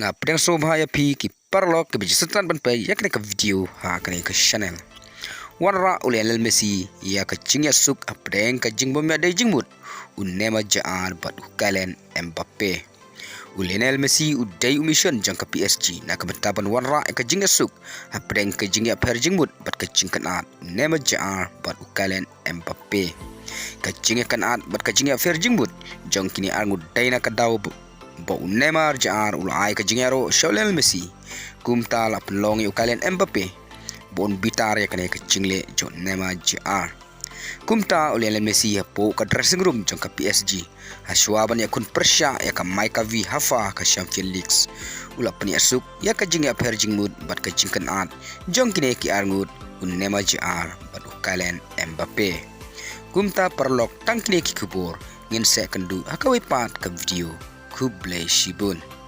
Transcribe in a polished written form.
Nga pedang sobha ya pi ki parlok ke bijisatan ban pai ya kene ka video ha kene ka channel wanra ulel Messi ya ka jingya suk apdeng ka jingbom ya dai jingmut unema jaar bat ukalen Mbappe ulenel Messi udai mission jang ka PSG na ka betaban wanra ka jingya suk apdeng ka jingya per jingmut bat ka jingkan at unema jaar bat ukalen Mbappe ka jingya kan at bat ka jingya fer jingmut jang kini angu dai na ka daw ba Neymar jaar ulai ka jingero Lionel Messi kumta la pelongi ukalian Mbappe bon bitar ya kane ka jingle jo Neymar jaar kumta Lionel Messi ya po ka dressing room jong ka PSG haswaban ya kun persya ya ka Maika V hafa ka Champions League ula Pyniasuk ya ka jingya per jingmud bat ka jingkan at jong kine ki arngut Neymar jaar bat ukalian Mbappe kumta perlok tangkine ki kubur ngin se kendu hakawi pat ka video Kublai Shibun.